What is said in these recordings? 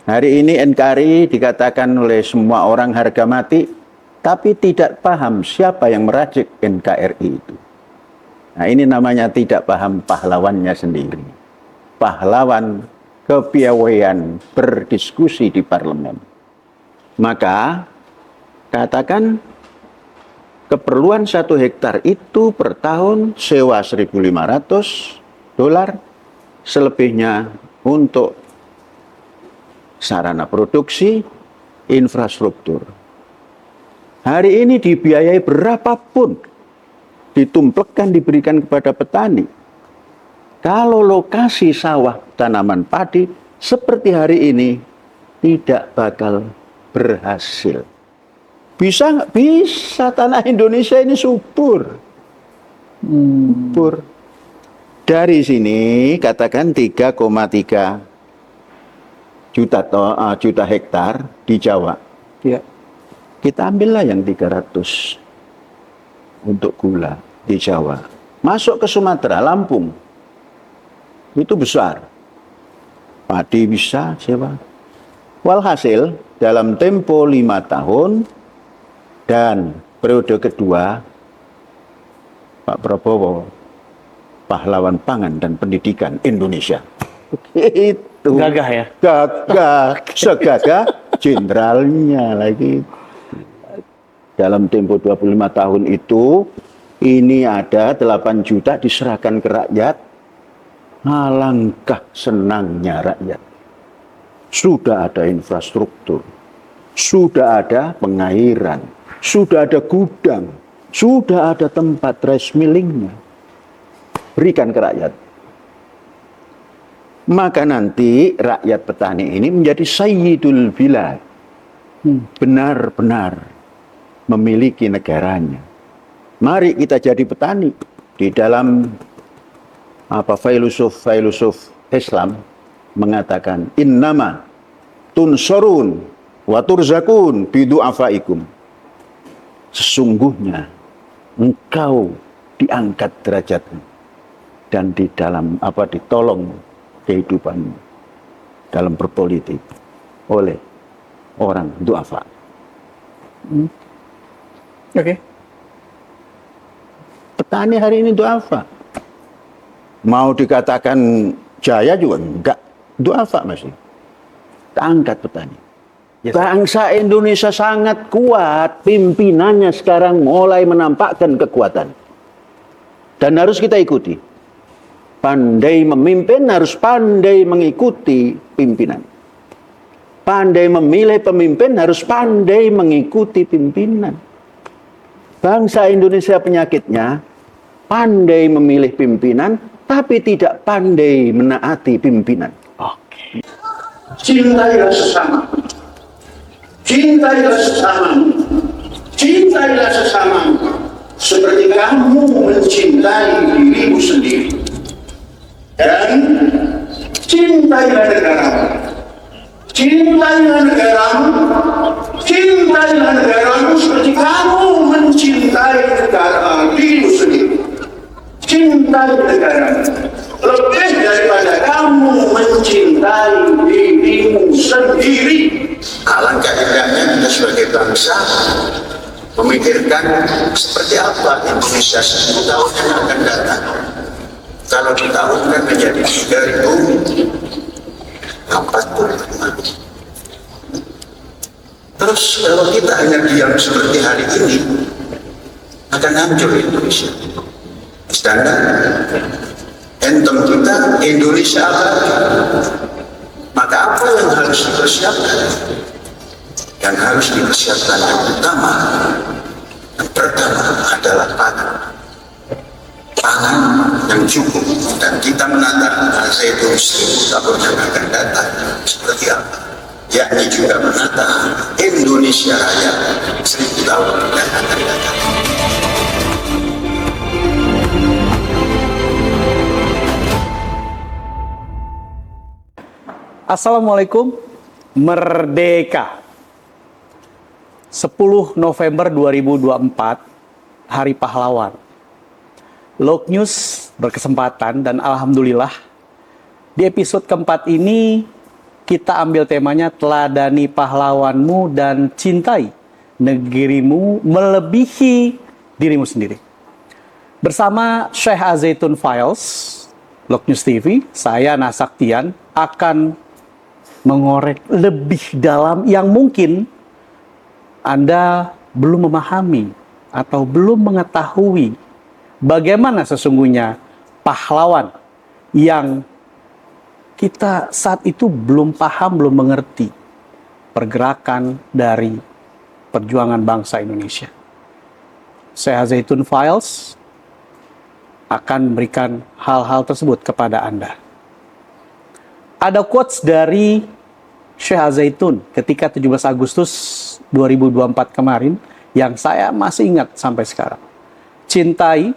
Hari ini NKRI dikatakan oleh semua orang harga mati, tapi tidak paham siapa yang meracik NKRI itu. Nah, ini namanya tidak paham pahlawannya sendiri. Pahlawan kepiawaian berdiskusi di parlemen. Maka katakan keperluan 1 hektar itu per tahun sewa $1.500, selebihnya untuk sarana produksi, infrastruktur. Hari ini dibiayai berapapun, ditumplekan diberikan kepada petani. Kalau lokasi sawah tanaman padi seperti hari ini tidak bakal berhasil. Bisa nggak? Bisa, tanah Indonesia ini subur. Subur. Dari sini katakan 3,3 juta hektar di Jawa. Ya. Kita ambillah yang 300 untuk gula di Jawa. Masuk ke Sumatera, Lampung. Itu besar. Padi bisa sewa. Walhasil dalam tempo 5 tahun dan periode kedua Pak Prabowo pahlawan pangan dan pendidikan Indonesia. Itu Gagah ya? Gagah, segagah jenderalnya lagi. Dalam tempo 25 tahun itu, ini ada 8 juta diserahkan ke rakyat. Alangkah senangnya rakyat. Sudah ada infrastruktur, sudah ada pengairan, sudah ada gudang, sudah ada tempat rice millingnya. Berikan ke rakyat. Maka nanti rakyat petani ini menjadi sayyidul bilad. Benar-benar memiliki negaranya. Mari kita jadi petani. Di dalam filosof Islam mengatakan innama tunsurun wa turzakun bidu'afaikum. Sesungguhnya engkau diangkat derajatmu dan di dalam ditolong kehidupanmu dalam berpolitik oleh orang du'afa. Oke. Petani hari ini du'afa. Mau dikatakan jaya juga enggak, du'afa masih. Kita angkat petani. Yes. Bangsa Indonesia sangat kuat, pimpinannya sekarang mulai menampakkan kekuatan. Dan harus kita ikuti. Pandai memimpin harus pandai mengikuti pimpinan. Pandai memilih pemimpin harus pandai mengikuti pimpinan. Bangsa Indonesia penyakitnya pandai memilih pimpinan tapi tidak pandai menaati pimpinan. Oke. Cintailah sesama. Cintailah sesama. Cintailah sesama seperti kamu mencintai dirimu sendiri. Dan cintailah negaramu. Cintailah negaramu. Cintailah negaramu seperti kamu mencintai dirimu sendiri. Cintai negaramu lebih daripada kamu mencintai dirimu sendiri. Alangkah indahnya kita sebagai bangsa memikirkan seperti apa Indonesia 10 tahun yang akan datang. Kalau di tahun kan menjadi 2045. Terus kalau kita hanya diam seperti hari ini, akan hancur Indonesia. Sedangkan anthem kita Indonesia abadi. Maka apa yang harus dipersiapkan? Yang harus dipersiapkan yang utama, yang pertama adalah pangan. Pangan yang cukup, dan kita menata bangsa itu 1000 tahun yang akan datang seperti apa? Yakni juga menata Indonesia Raya 1000 tahun yang akan datang. Assalamualaikum. Merdeka. 10 November 2024, Hari Pahlawan. Log News berkesempatan dan alhamdulillah di episode keempat ini kita ambil temanya teladani pahlawanmu dan cintai negerimu melebihi dirimu sendiri. Bersama Syekh Azaitun Files, Lok News TV, saya Nasaktian akan mengorek lebih dalam yang mungkin Anda belum memahami atau belum mengetahui bagaimana sesungguhnya pahlawan yang kita saat itu belum paham, belum mengerti pergerakan dari perjuangan bangsa Indonesia. Saya Zaitun Files akan memberikan hal-hal tersebut kepada Anda. Ada quotes dari Syekh Zaitun ketika 17 Agustus 2024 kemarin yang saya masih ingat sampai sekarang. Cintai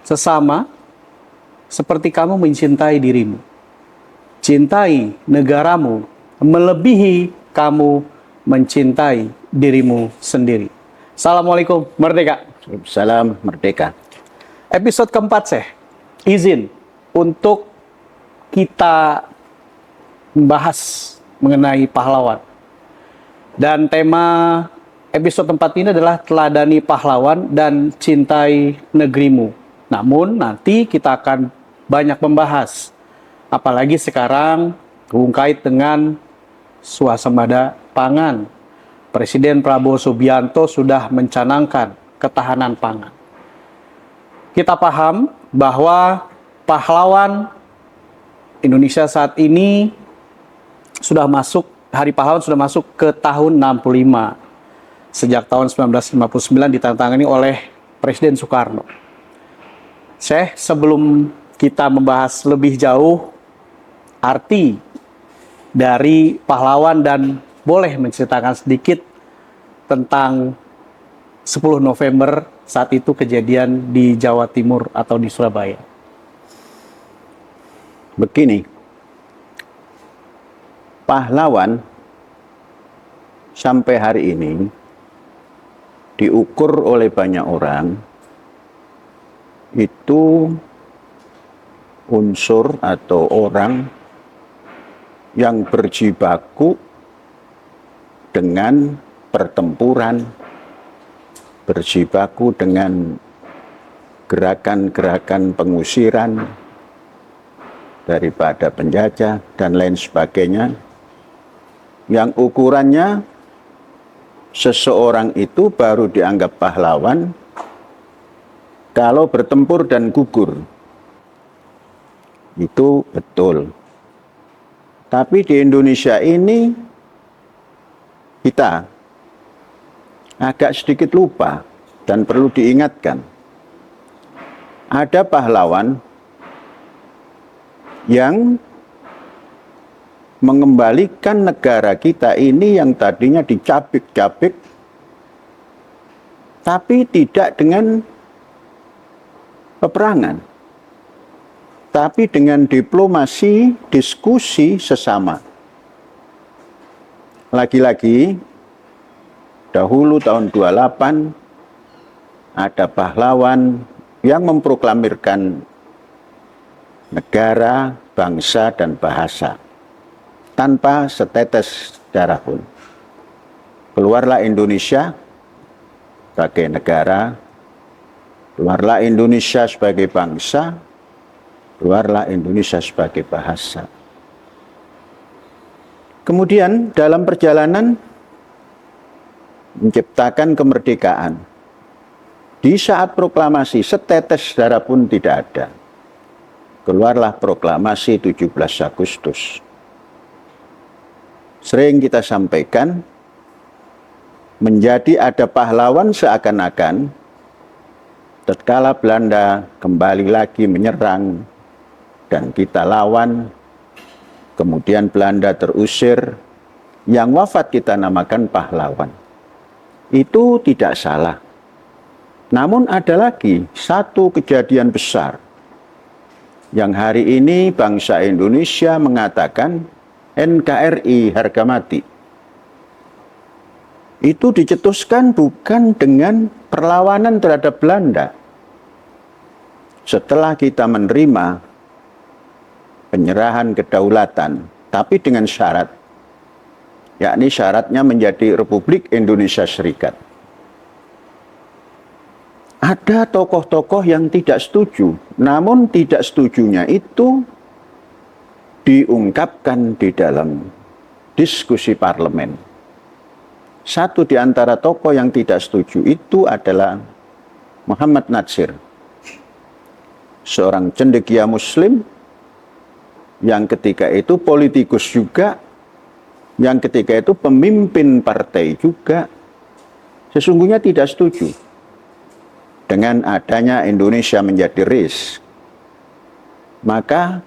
sesama seperti kamu mencintai dirimu. Cintai negaramu melebihi kamu mencintai dirimu sendiri. Assalamualaikum, merdeka. Salam merdeka. Episode keempat, saya izin untuk kita membahas mengenai pahlawan. Dan tema episode 4 ini adalah teladani pahlawan dan cintai negerimu. Namun nanti kita akan banyak membahas, apalagi sekarang terkait dengan swasembada pangan. Presiden Prabowo Subianto sudah mencanangkan ketahanan pangan. Kita paham bahwa pahlawan Indonesia saat ini sudah masuk, Hari Pahlawan sudah masuk ke tahun 65. Sejak tahun 1959 ditandatangani oleh Presiden Soekarno. Syekh, sebelum kita membahas lebih jauh arti dari pahlawan dan boleh menceritakan sedikit tentang 10 November saat itu kejadian di Jawa Timur atau di Surabaya. Begini, pahlawan sampai hari ini diukur oleh banyak orang itu unsur atau orang yang berjibaku dengan pertempuran, berjibaku dengan gerakan-gerakan pengusiran daripada penjajah dan lain sebagainya, yang ukurannya seseorang itu baru dianggap pahlawan kalau bertempur dan gugur. Itu betul. Tapi di Indonesia ini kita agak sedikit lupa dan perlu diingatkan. Ada pahlawan yang mengembalikan negara kita ini yang tadinya dicabik-cabik, tapi tidak dengan peperangan, tapi dengan diplomasi, diskusi sesama. Lagi-lagi, dahulu tahun 28, ada pahlawan yang memproklamirkan negara, bangsa, dan bahasa tanpa setetes darah pun. Keluarlah Indonesia sebagai negara, keluarlah Indonesia sebagai bangsa, keluarlah Indonesia sebagai bahasa. Kemudian dalam perjalanan menciptakan kemerdekaan, di saat proklamasi setetes darah pun tidak ada. Keluarlah proklamasi 17 Agustus. Sering kita sampaikan, menjadi ada pahlawan seakan-akan tatkala Belanda kembali lagi menyerang dan kita lawan, kemudian Belanda terusir, yang wafat kita namakan pahlawan. Itu tidak salah. Namun ada lagi satu kejadian besar yang hari ini bangsa Indonesia mengatakan NKRI harga mati. Itu dicetuskan bukan dengan perlawanan terhadap Belanda. Setelah kita menerima penyerahan kedaulatan tapi dengan syarat, yakni syaratnya menjadi Republik Indonesia Serikat. Ada tokoh-tokoh yang tidak setuju, namun tidak setujunya itu diungkapkan di dalam diskusi parlemen. Satu di antara tokoh yang tidak setuju itu adalah Muhammad Natsir, seorang cendekia Muslim yang ketika itu politikus juga, yang ketika itu pemimpin partai juga, sesungguhnya tidak setuju dengan adanya Indonesia menjadi RIS. Maka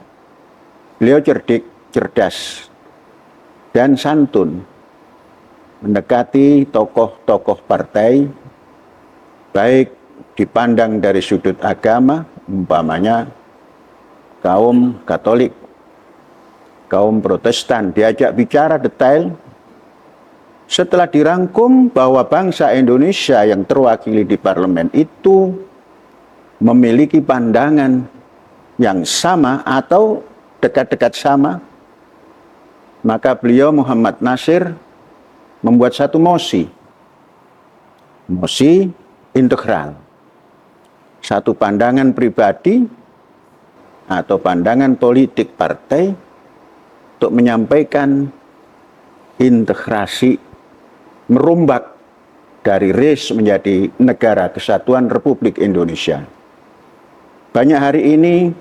beliau cerdik, cerdas, dan santun mendekati tokoh-tokoh partai, baik dipandang dari sudut agama, umpamanya kaum Katolik, kaum Protestan, diajak bicara detail. Setelah dirangkum bahwa bangsa Indonesia yang terwakili di parlemen itu memiliki pandangan yang sama atau dekat-dekat sama, maka beliau Muhammad Natsir membuat satu mosi integral. Satu pandangan pribadi atau pandangan politik partai untuk menyampaikan integrasi, merombak dari RIS menjadi Negara Kesatuan Republik Indonesia. Banyak hari ini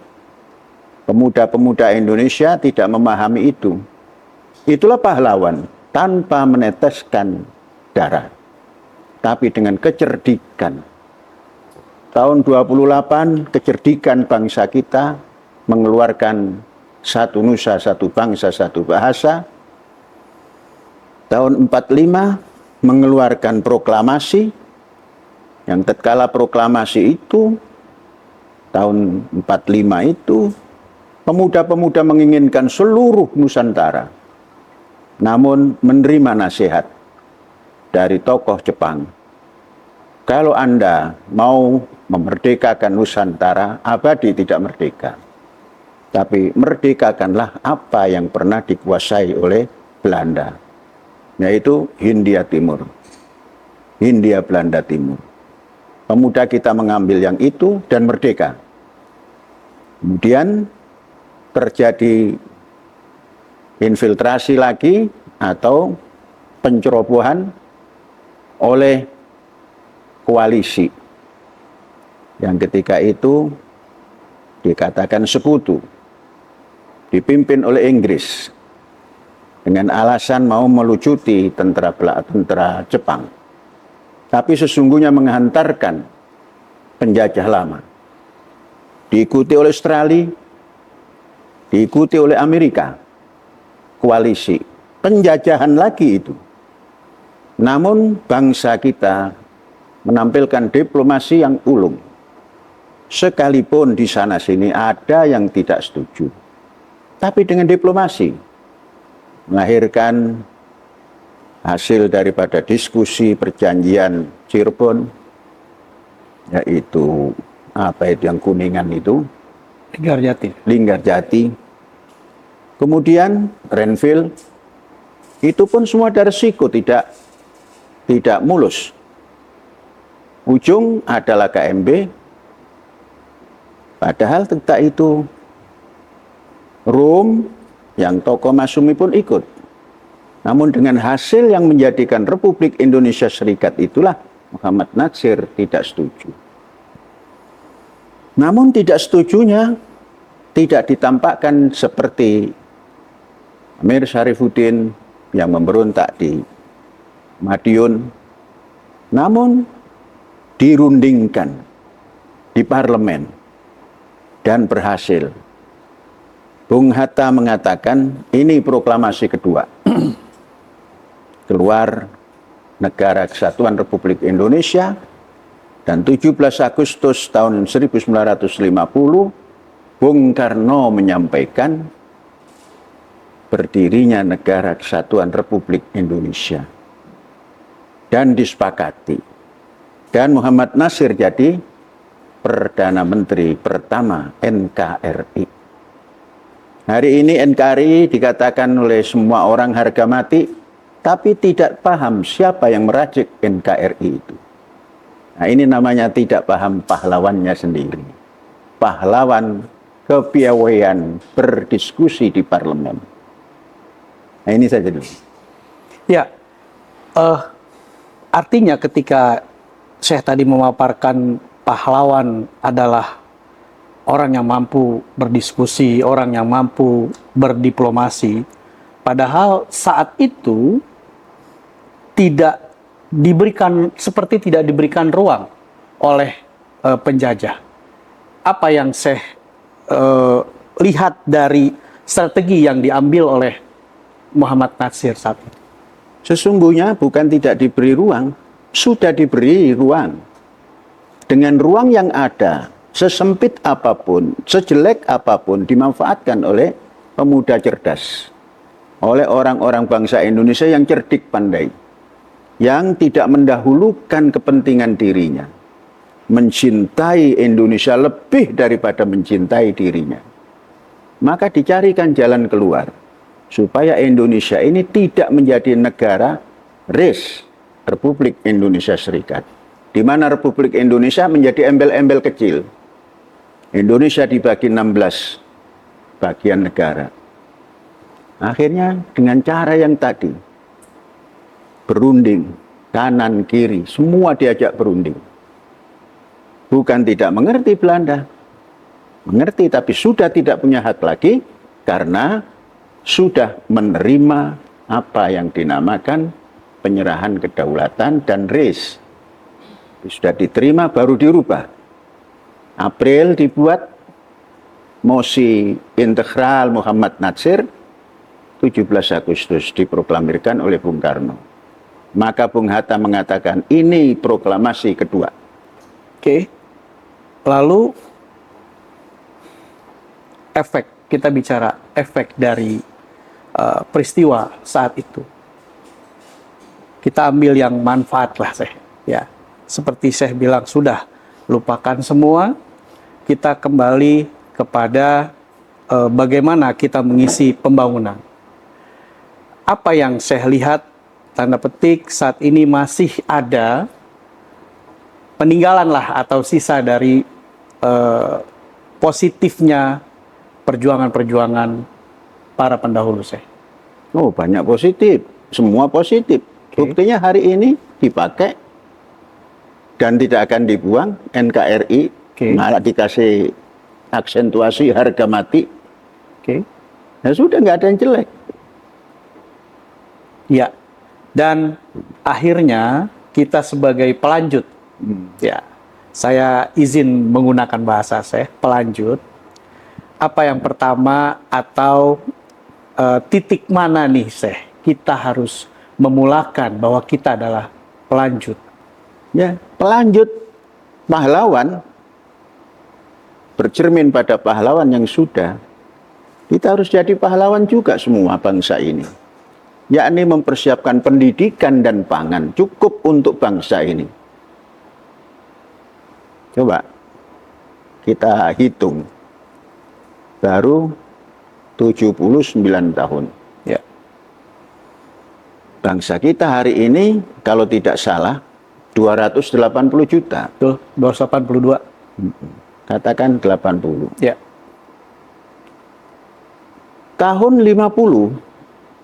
pemuda-pemuda Indonesia tidak memahami itu. Itulah pahlawan tanpa meneteskan darah, tapi dengan kecerdikan. Tahun 28, kecerdikan bangsa kita mengeluarkan satu nusa, satu bangsa, satu bahasa. Tahun 45 mengeluarkan proklamasi, yang tatkala proklamasi itu, tahun 45 itu, pemuda-pemuda menginginkan seluruh Nusantara, namun menerima nasihat dari tokoh Jepang. Kalau Anda mau memerdekakan Nusantara, abadi tidak merdeka. Tapi merdekakanlah apa yang pernah dikuasai oleh Belanda, yaitu Hindia Timur, Hindia Belanda Timur. Pemuda kita mengambil yang itu dan merdeka. Kemudian terjadi infiltrasi lagi atau pencerobohan oleh koalisi yang ketika itu dikatakan sekutu, dipimpin oleh Inggris dengan alasan mau melucuti tentara Jepang, tapi sesungguhnya menghantarkan penjajah lama. Diikuti oleh Australia, diikuti oleh Amerika, koalisi, penjajahan lagi itu. Namun bangsa kita menampilkan diplomasi yang ulung. Sekalipun di sana sini ada yang tidak setuju, tapi dengan diplomasi melahirkan hasil daripada diskusi perjanjian Cirebon, yaitu apa itu yang Kuningan itu? Linggarjati. Kemudian Renville, itu pun semua ada resiko, tidak mulus. Ujung adalah KMB, padahal ketika itu Rom yang tokoh Masumi pun ikut. Namun dengan hasil yang menjadikan Republik Indonesia Serikat itulah Muhammad Natsir tidak setuju. Namun tidak setujunya tidak ditampakkan seperti Amir Syarifuddin yang memberontak di Madiun, namun dirundingkan di parlemen dan berhasil. Bung Hatta mengatakan ini proklamasi kedua. Keluar Negara Kesatuan Republik Indonesia, dan 17 Agustus tahun 1950 Bung Karno menyampaikan berdirinya Negara Kesatuan Republik Indonesia dan disepakati, dan Muhammad Natsir jadi Perdana Menteri pertama NKRI. Hari ini NKRI dikatakan oleh semua orang harga mati, tapi tidak paham siapa yang meracik NKRI itu. Nah, ini namanya tidak paham pahlawannya sendiri. Pahlawan kepiawaian berdiskusi di parlemen. Nah, ini saja dulu. Ya, artinya ketika Syekh tadi memaparkan pahlawan adalah orang yang mampu berdiskusi, orang yang mampu berdiplomasi, padahal saat itu tidak diberikan ruang oleh penjajah. Apa yang Syekh lihat dari strategi yang diambil oleh Muhammad Natsir saat itu? Sesungguhnya bukan tidak diberi ruang, sudah diberi ruang. Dengan ruang yang ada, sesempit apapun, sejelek apapun, dimanfaatkan oleh pemuda cerdas. Oleh orang-orang bangsa Indonesia yang cerdik pandai. Yang tidak mendahulukan kepentingan dirinya. Mencintai Indonesia lebih daripada mencintai dirinya. Maka dicarikan jalan keluar. Supaya Indonesia ini tidak menjadi negara RIS, Republik Indonesia Serikat. Di mana Republik Indonesia menjadi embel-embel kecil. Indonesia dibagi 16 bagian negara. Akhirnya dengan cara yang tadi, berunding, kanan, kiri, semua diajak berunding. Bukan tidak mengerti Belanda. Mengerti, tapi sudah tidak punya hak lagi, karena sudah menerima apa yang dinamakan penyerahan kedaulatan dan RIS. Sudah diterima, baru dirubah. April dibuat mosi integral Muhammad Natsir, 17 Agustus diproklamirkan oleh Bung Karno. Maka Bung Hatta mengatakan ini proklamasi kedua. Oke. Lalu efek, kita bicara efek dari peristiwa saat itu. Kita ambil yang manfaat lah, Syekh. Ya, seperti Syekh bilang, sudah lupakan semua. Kita kembali kepada bagaimana kita mengisi pembangunan. Apa yang saya lihat, tanda petik, saat ini masih ada peninggalan lah atau sisa dari positifnya perjuangan-perjuangan para pendahulu, Syekh. Oh, banyak positif. Semua positif. Buktinya hari ini dipakai dan tidak akan dibuang NKRI. Malah dikasih aksentuasi harga mati. Ya sudah, nggak ada yang jelek. Ya, dan akhirnya kita sebagai pelanjut, ya, saya izin menggunakan bahasa saya, pelanjut. Apa yang pertama atau titik mana nih, Syekh, kita harus memulakan bahwa kita adalah pelanjut? Ya, pelanjut pahlawan bercermin pada pahlawan yang sudah. Kita harus jadi pahlawan juga semua bangsa ini. Yakni mempersiapkan pendidikan dan pangan cukup untuk bangsa ini. Coba kita hitung. Baru 79 tahun. Ya. Bangsa kita hari ini kalau tidak salah 280 juta. Tuh, 282. Katakan 80. Ya. Tahun 50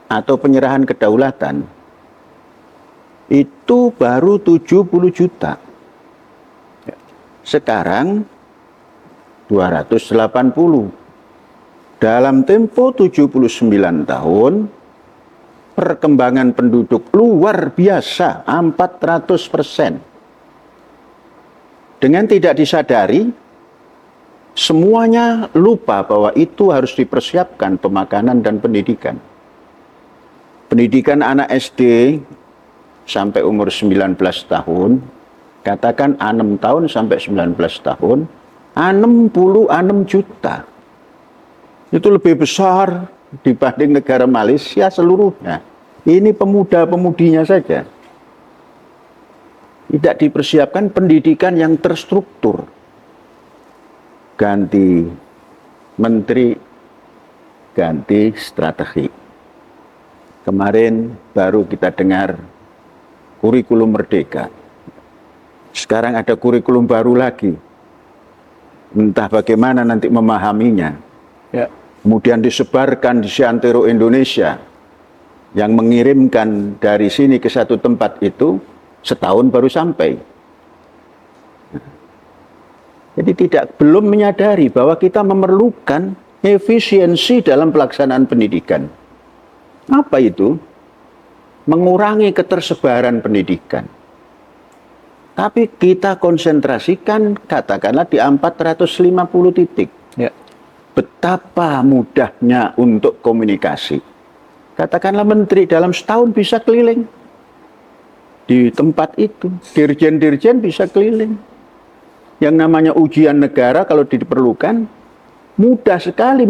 atau penyerahan kedaulatan itu baru 70 juta. Sekarang 280. Dalam tempo 79 tahun, perkembangan penduduk luar biasa, 400%. Dengan tidak disadari, semuanya lupa bahwa itu harus dipersiapkan pemakanan dan pendidikan. Pendidikan anak SD sampai umur 19 tahun, katakan 6 tahun sampai 19 tahun, 66 juta. Itu lebih besar dibanding negara Malaysia seluruhnya. Ini pemuda-pemudinya saja. Tidak dipersiapkan pendidikan yang terstruktur. Ganti menteri ganti strategi. Kemarin baru kita dengar kurikulum merdeka. Sekarang ada kurikulum baru lagi. Entah bagaimana nanti memahaminya. Ya. Kemudian disebarkan di seantero Indonesia. Yang mengirimkan dari sini ke satu tempat itu setahun baru sampai. Jadi belum menyadari bahwa kita memerlukan efisiensi dalam pelaksanaan pendidikan. Apa itu? Mengurangi ketersebaran pendidikan. Tapi kita konsentrasikan katakanlah di 450 titik. Ya. Betapa mudahnya untuk komunikasi. Katakanlah menteri dalam setahun bisa keliling. Di tempat itu, dirjen-dirjen bisa keliling. Yang namanya ujian negara kalau diperlukan, mudah sekali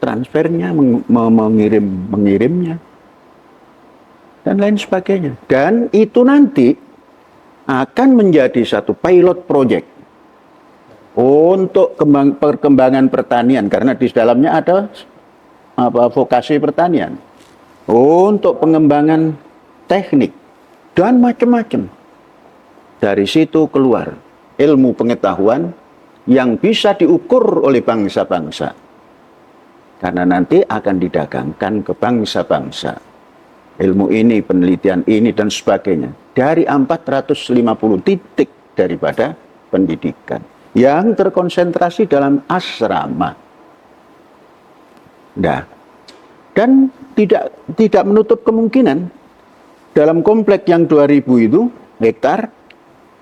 transfernya, mengirimnya, dan lain sebagainya. Dan itu nanti akan menjadi satu pilot project untuk perkembangan pertanian, karena di dalamnya ada vokasi pertanian, untuk pengembangan teknik dan macam-macam. Dari situ keluar ilmu pengetahuan yang bisa diukur oleh bangsa-bangsa. Karena nanti akan didagangkan ke bangsa-bangsa. Ilmu ini, penelitian ini, dan sebagainya. Dari 450 titik daripada pendidikan. Yang terkonsentrasi dalam asrama. Nah, dan tidak menutup kemungkinan dalam komplek yang 2000 itu hektar,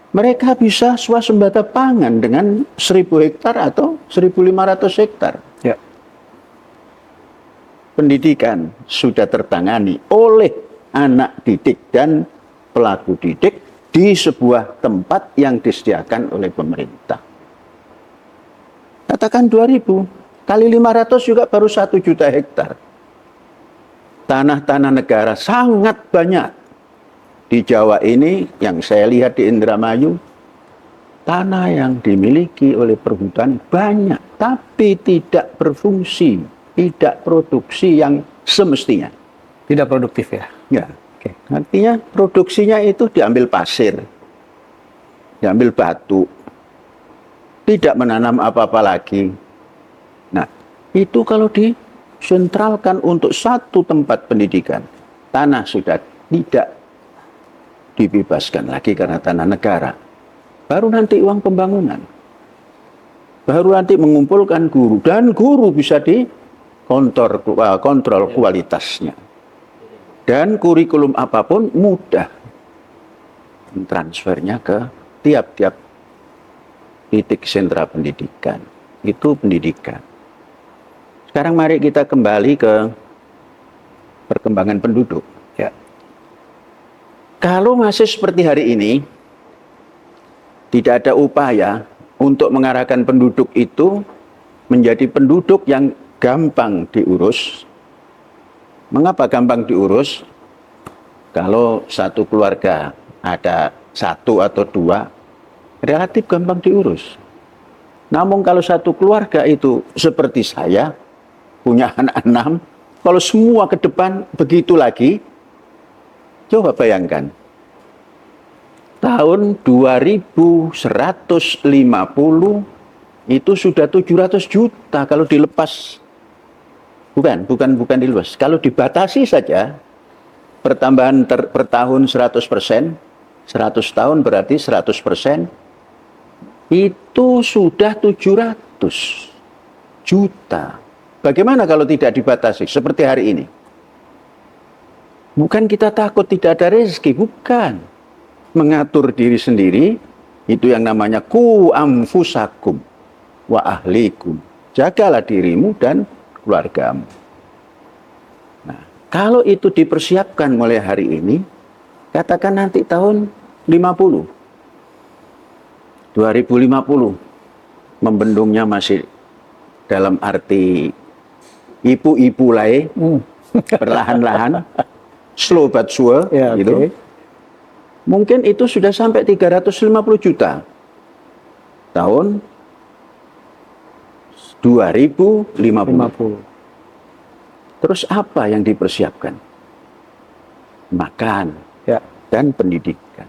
mereka bisa swasembada pangan dengan 1000 hektar atau 1500 hektar. Ya. Pendidikan sudah tertangani oleh anak didik dan pelaku didik di sebuah tempat yang disediakan oleh pemerintah. Katakan 2000 kali 500 juga baru 1 juta hektar. Tanah-tanah negara sangat banyak. Di Jawa ini yang saya lihat di Indramayu, tanah yang dimiliki oleh perhutani banyak, tapi tidak berfungsi, tidak produksi yang semestinya. Tidak produktif ya? Ya. Okay. Artinya produksinya itu diambil pasir, diambil batu, tidak menanam apa-apa lagi. Nah, itu kalau disentralkan untuk satu tempat pendidikan, tanah sudah tidak dibebaskan lagi karena tanah negara. Baru nanti uang pembangunan. Baru nanti mengumpulkan guru. Dan guru bisa kontrol kualitasnya. Dan kurikulum apapun mudah transfernya ke tiap-tiap titik sentra pendidikan. Itu pendidikan. Sekarang mari kita kembali ke perkembangan penduduk. Ya. Kalau masih seperti hari ini, tidak ada upaya untuk mengarahkan penduduk itu menjadi penduduk yang gampang diurus. Mengapa gampang diurus? Kalau satu keluarga ada 1 atau 2, relatif gampang diurus. Namun kalau satu keluarga itu seperti saya, punya anak 6, kalau semua ke depan begitu lagi, coba bayangkan, tahun 2150 itu sudah 700 juta kalau dilepas. Bukan dilepas. Kalau dibatasi saja, pertambahan per tahun 100%, 100 tahun berarti 100%, itu sudah 700 juta. Bagaimana kalau tidak dibatasi, seperti hari ini? Bukan kita takut tidak ada rezeki, bukan. Mengatur diri sendiri, itu yang namanya ku anfusakum wa ahlikum. Jagalah dirimu dan keluargamu. Nah, kalau itu dipersiapkan mulai hari ini, katakan nanti tahun 2050, membendungnya masih dalam arti ibu-ibu lain, perlahan-lahan, slow but sure, Ya, gitu. okay. Mungkin itu sudah sampai 350 juta. Tahun 2050. Terus apa yang dipersiapkan? Makan Ya. dan pendidikan.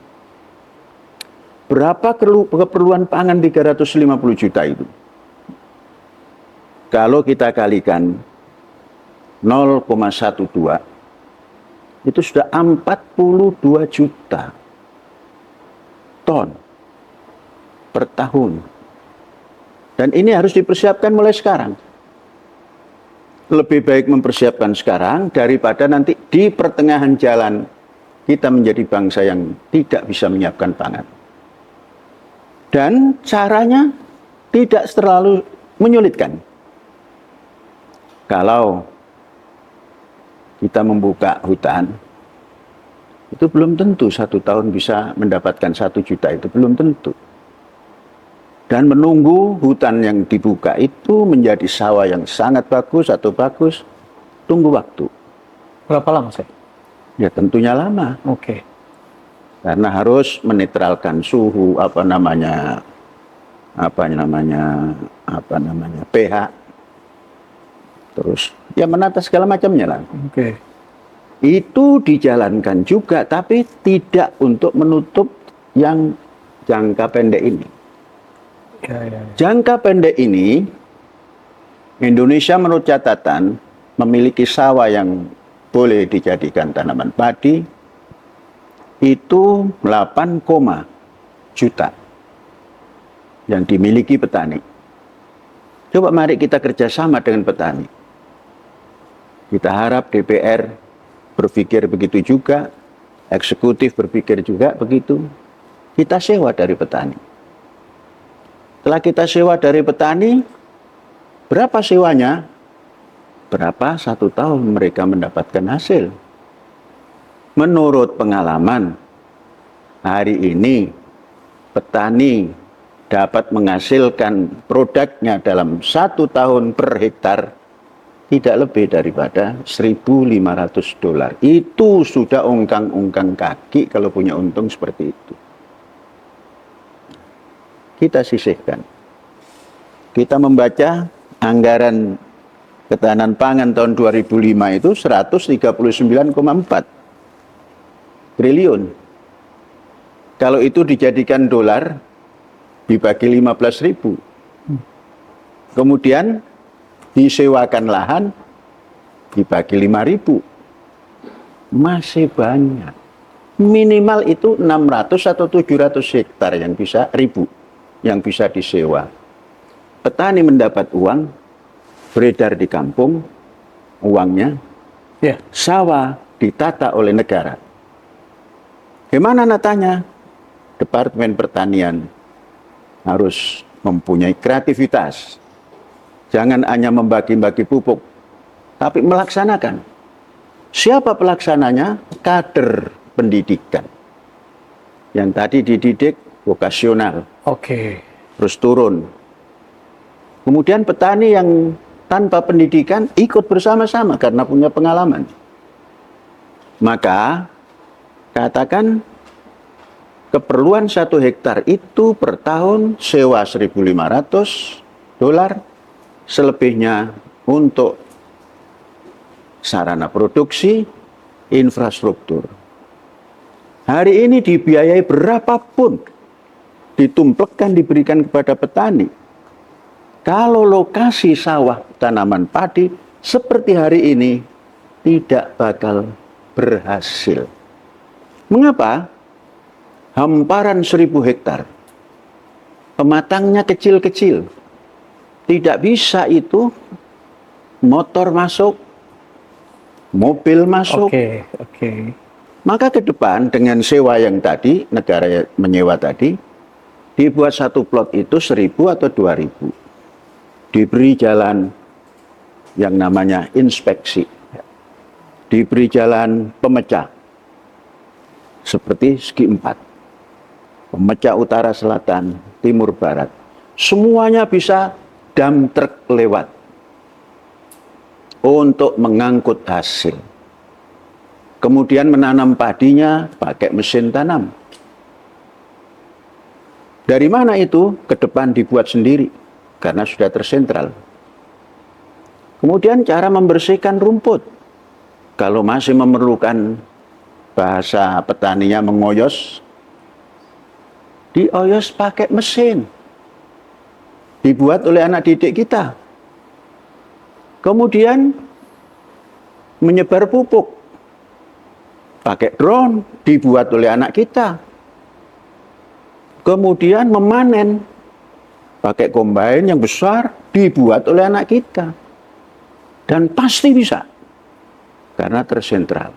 Berapa keperluan pangan 350 juta itu? Kalau kita kalikan 0,12, itu sudah 42 juta ton per tahun. Dan ini harus dipersiapkan mulai sekarang. Lebih baik mempersiapkan sekarang daripada nanti di pertengahan jalan kita menjadi bangsa yang tidak bisa menyiapkan pangan. Dan caranya tidak terlalu menyulitkan. Kalau kita membuka hutan, itu belum tentu 1 tahun bisa mendapatkan 1 juta, itu belum tentu. Dan menunggu hutan yang dibuka itu menjadi sawah yang sangat bagus atau bagus, tunggu waktu. Berapa lama, Syekh? Ya tentunya lama. Oke. Karena harus menetralkan suhu, pH. Terus ya menata segala macamnya lah. Oke. Itu dijalankan juga, tapi tidak untuk menutup yang jangka pendek ini. Ya. Jangka pendek ini, Indonesia menurut catatan memiliki sawah yang boleh dijadikan tanaman padi itu 8, juta yang dimiliki petani. Coba mari kita kerjasama dengan petani. Kita harap DPR berpikir begitu juga, eksekutif berpikir juga begitu. Kita sewa dari petani. Setelah kita sewa dari petani, berapa sewanya? Berapa 1 tahun mereka mendapatkan hasil? Menurut pengalaman, hari ini petani dapat menghasilkan produknya dalam 1 tahun per hektar tidak lebih daripada $1.500. Itu sudah ungkang-ungkang kaki kalau punya untung seperti itu. Kita sisihkan. Kita membaca anggaran ketahanan pangan tahun 2005 itu 139,4 triliun. Kalau itu dijadikan dolar, dibagi 15.000. Kemudian disewakan lahan, dibagi 5.000. Masih banyak. Minimal itu 600 atau 700 hektar yang bisa yang bisa disewa. Petani mendapat uang, beredar di kampung, uangnya, sawah ditata oleh negara. Gimana natanya? Departemen Pertanian harus mempunyai kreativitas. Jangan hanya membagi-bagi pupuk, tapi melaksanakan. Siapa pelaksananya? Kader pendidikan. Yang tadi dididik vokasional. Oke. Terus turun. Kemudian petani yang tanpa pendidikan ikut bersama-sama karena punya pengalaman. Maka katakan keperluan 1 hektar itu per tahun sewa $1.500, selebihnya untuk sarana produksi, infrastruktur. Hari ini dibiayai berapapun, ditumpelkan diberikan kepada petani. Kalau lokasi sawah tanaman padi seperti hari ini tidak bakal berhasil. Mengapa? Hamparan 1.000 hektar. Pematangnya kecil-kecil. Tidak bisa itu motor masuk, mobil masuk. Oke. Maka ke depan dengan sewa yang tadi, negara menyewa tadi, dibuat 1 plot itu 1.000 atau 2.000. Diberi jalan yang namanya inspeksi. Diberi jalan pemecah. Seperti segi 4. Pemecah utara, selatan, timur, barat. Semuanya bisa dump truck lewat. Untuk mengangkut hasil. Kemudian menanam padinya pakai mesin tanam. Dari mana itu? Ke depan dibuat sendiri. Karena sudah tersentral. Kemudian cara membersihkan rumput. Kalau masih memerlukan bahasa petaninya mengoyos, dioyos pakai mesin. Dibuat oleh anak didik kita. Kemudian menyebar pupuk. Pakai drone, dibuat oleh anak kita. Kemudian memanen. Pakai combine yang besar, dibuat oleh anak kita. Dan pasti bisa. Karena tersentral.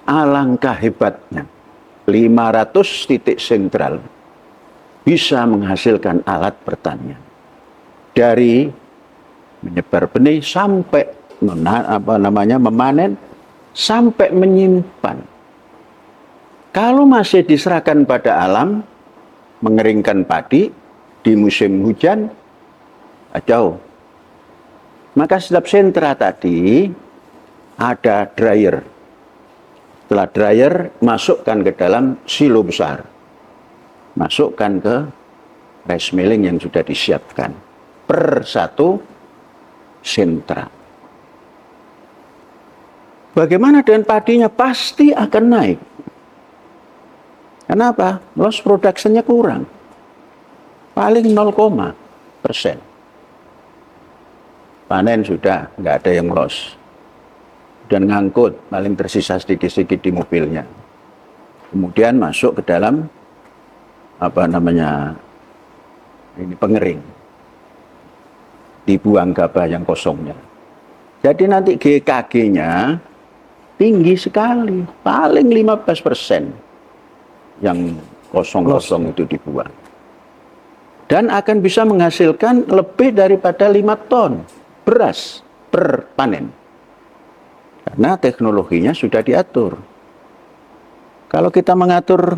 Alangkah hebatnya. 500 titik sentral bisa menghasilkan alat pertanian. Dari menyebar benih sampai memanen sampai menyimpan. Kalau masih diserahkan pada alam, mengeringkan padi di musim hujan, jauh. Maka setiap sentra tadi ada dryer. Setelah dryer, masukkan ke dalam silo besar. Masukkan ke rice milling yang sudah disiapkan. Per satu sentra. Bagaimana dengan padinya? Pasti akan naik. Kenapa? Loss production-nya kurang. Paling 0,% panen sudah nggak ada yang loss. Dan ngangkut, paling tersisa sedikit-sedikit di mobilnya. Kemudian masuk ke dalam pengering. Dibuang gabah yang kosongnya. Jadi nanti GKG-nya tinggi sekali, paling 15% yang kosong-kosong itu dibuang. Dan akan bisa menghasilkan lebih daripada 5 ton beras per panen. Karena teknologinya sudah diatur. Kalau kita mengatur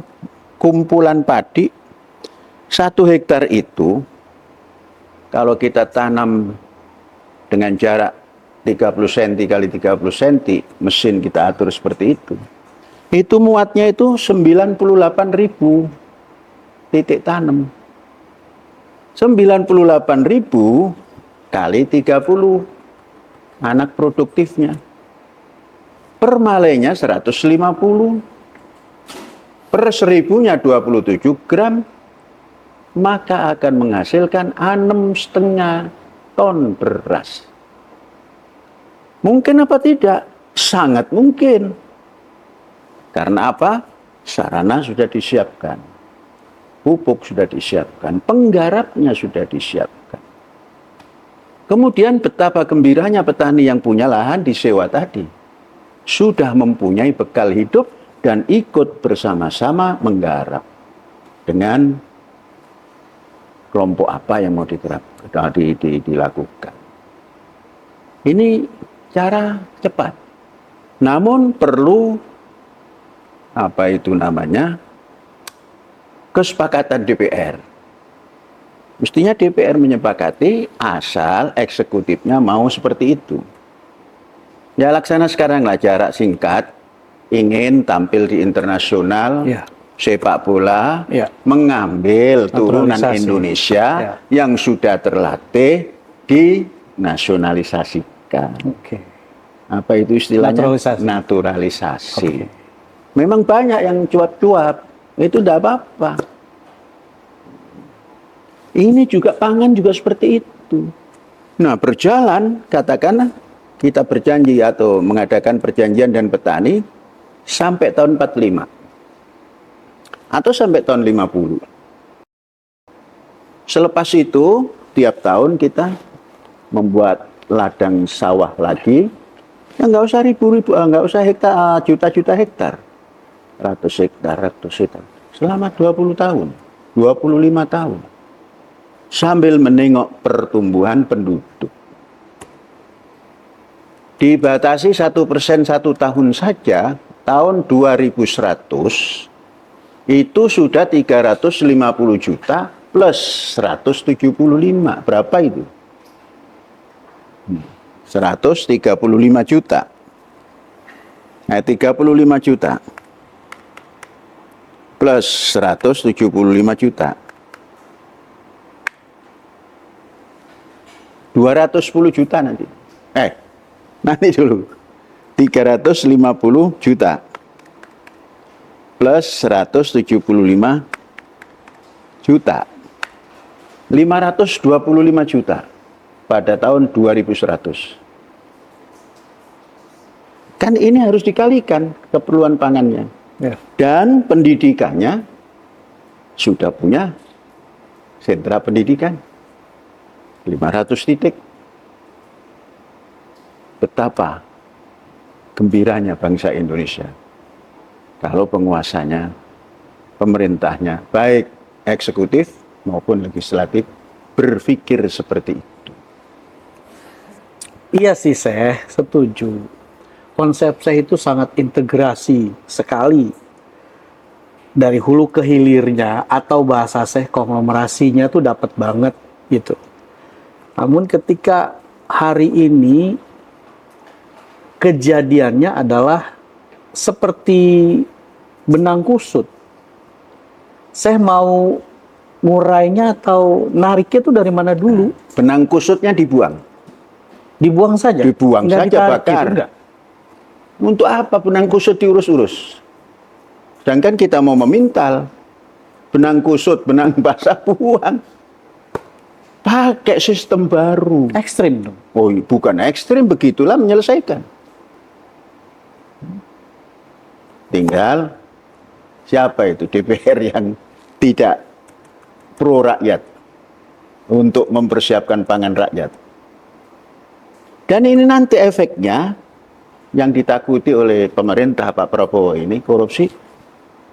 kumpulan padi, 1 hektar itu, kalau kita tanam dengan jarak 30 cm kali 30 cm, mesin kita atur seperti itu muatnya itu 98.000 titik tanam. 98.000 kali 30 anak produktifnya. Per malainya 150, per 1000-nya 27 gram, maka akan menghasilkan 6,5 ton beras. Mungkin apa tidak? Sangat mungkin. Karena apa? Sarana sudah disiapkan. Pupuk sudah disiapkan. Penggarapnya sudah disiapkan. Kemudian betapa gembiranya petani yang punya lahan disewa tadi. Sudah mempunyai bekal hidup dan ikut bersama-sama menggarap. Dengan kelompok apa yang mau dilakukan. Ini cara cepat. Namun perlu kesepakatan DPR. Mestinya DPR menyepakati asal eksekutifnya mau seperti itu. Ya laksana sekarang lah, jarak singkat, ingin tampil di internasional, sepak bola, mengambil turunan Indonesia yang sudah terlatih dinasionalisasikan. Apa itu istilahnya? Naturalisasi. Memang banyak yang cuap-cuap, itu tidak apa-apa. Ini juga pangan juga seperti itu. Nah, berjalan, katakanlah kita berjanji atau mengadakan perjanjian dan petani sampai tahun 45 atau sampai tahun 50. Selepas itu, tiap tahun kita membuat ladang sawah lagi. Ya nggak usah ribu-ribu, nggak usah hektar, juta-juta hektar. Ratus hektar. Selama 20 tahun, 25 tahun. Sambil menengok pertumbuhan penduduk. Dibatasi 1% 1 tahun saja, tahun 2100, itu sudah 350 juta plus 175. Berapa itu? 135 juta. Nah, 35 juta. Plus 175 juta. 210 juta nanti. Nanti dulu. 350 juta. Plus 175 juta. 525 juta pada tahun 2100. Kan ini harus dikalikan keperluan pangannya. Ya. Dan pendidikannya sudah punya sentra pendidikan. 500 titik. Betapa gembiranya bangsa Indonesia kalau penguasanya, pemerintahnya, baik eksekutif maupun legislatif, berpikir seperti itu. Iya sih, saya setuju. Konsep saya itu sangat integrasi sekali. Dari hulu ke hilirnya, atau bahasa saya konglomerasinya tuh dapat banget gitu. Namun ketika hari ini kejadiannya adalah seperti benang kusut. Saya mau ngurainya atau nariknya itu dari mana dulu? Benang kusutnya dibuang. Dibuang saja? Dibuang Nggak saja, ditarik bakar. gitu, enggak? Untuk apa benang kusut diurus-urus? Sedangkan kita mau memintal. Benang kusut, benang basah buang. Pakai sistem baru. Ekstrim dong. Oh, bukan ekstrim, begitulah menyelesaikan. Tinggal siapa itu DPR yang tidak pro rakyat untuk mempersiapkan pangan rakyat. Dan ini nanti efeknya yang ditakuti oleh pemerintah Pak Prabowo ini, korupsi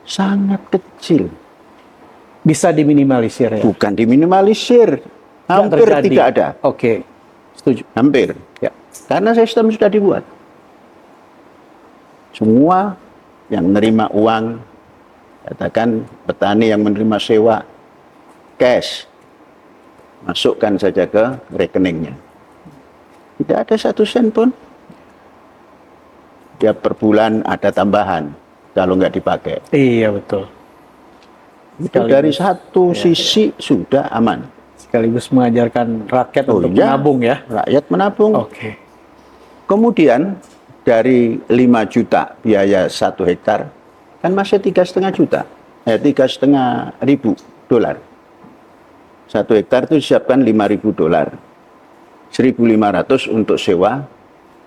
sangat kecil. Bisa diminimalisir ya? Bukan diminimalisir, hampir terjadi. tidak ada. Oke, setuju. Hampir. Ya. Karena sistem sudah dibuat. Semua yang menerima uang, katakan petani yang menerima sewa, cash, masukkan saja ke rekeningnya. Tidak ada 1 sen pun. Dia per bulan ada tambahan kalau nggak dipakai. Iya, betul. Itu dari satu sisi sudah aman. Sekaligus mengajarkan rakyat untuk iya, menabung ya? Rakyat menabung. Oke. Kemudian dari 5 juta biaya 1 hektar, kan masih 3,5 juta. 3,5 ribu dolar. 1 hektar itu disiapkan 5.000 dolar. 1.500 untuk sewa,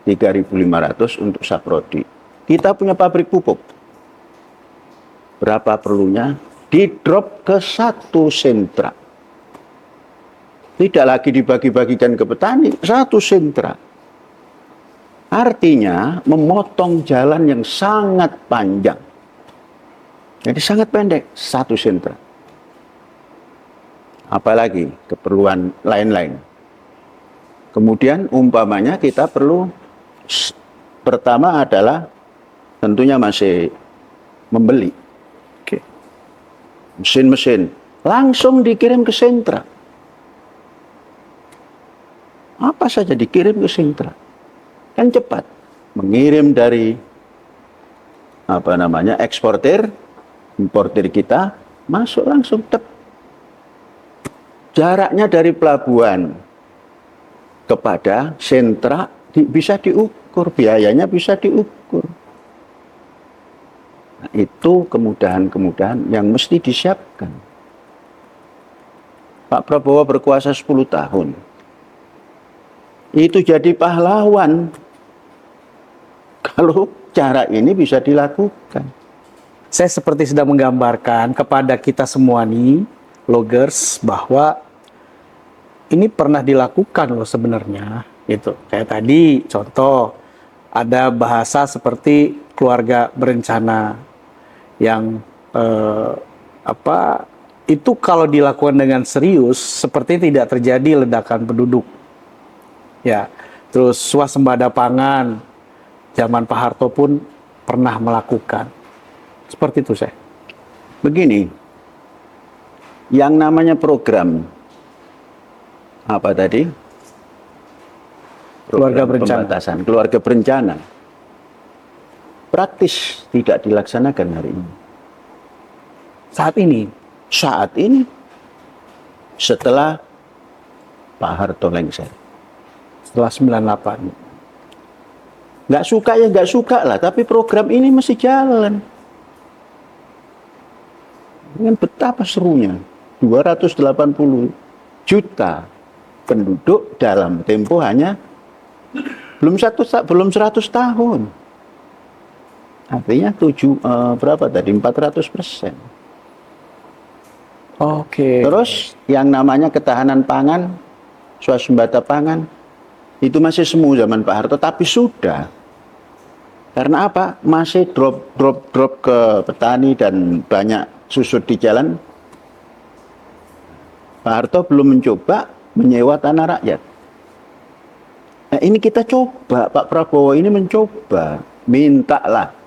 3.500 untuk saprodi. Kita punya pabrik pupuk. Berapa perlunya? Di-drop ke 1 sentra. Tidak lagi dibagi-bagikan ke petani, 1 sentra. Artinya memotong jalan yang sangat panjang. Jadi sangat pendek, 1 sentra. Apalagi keperluan lain-lain. Kemudian umpamanya kita perlu, pertama adalah tentunya masih membeli. Oke. Mesin-mesin langsung dikirim ke sentra. Apa saja dikirim ke sentra. Kan cepat. Mengirim dari eksportir, importir kita masuk langsung tep. Jaraknya dari pelabuhan kepada sentra bisa diukur, biayanya bisa diukur. Nah, itu kemudahan-kemudahan yang mesti disiapkan. Pak Prabowo berkuasa 10 tahun. Itu jadi pahlawan kalau cara ini bisa dilakukan. Saya seperti sedang menggambarkan kepada kita semua nih, loggers, bahwa ini pernah dilakukan loh sebenarnya. Gitu. Kayak tadi contoh, ada bahasa seperti keluarga berencana yang itu kalau dilakukan dengan serius seperti tidak terjadi ledakan penduduk. Ya, terus swasembada pangan zaman Pak Harto pun pernah melakukan. Seperti itu saya. Begini, yang namanya program apa tadi? Keluarga berencana. Pembatasan, keluarga berencana. Praktis tidak dilaksanakan hari ini. Saat ini. Saat ini, setelah Pak Harto lengser. setelah 98. Nggak suka ya nggak suka lah, tapi program ini mesti jalan. Dengan betapa serunya, 280 juta penduduk dalam tempo hanya belum 100 tahun. Artinya berapa tadi? 400%. Oke. Terus yang namanya ketahanan pangan, swasembada pangan, itu masih semu zaman Pak Harto, tapi sudah. Karena apa? Masih drop ke petani dan banyak susut di jalan. Pak Harto belum mencoba menyewa tanah rakyat. Nah ini kita coba, Pak Prabowo ini mencoba, mintalah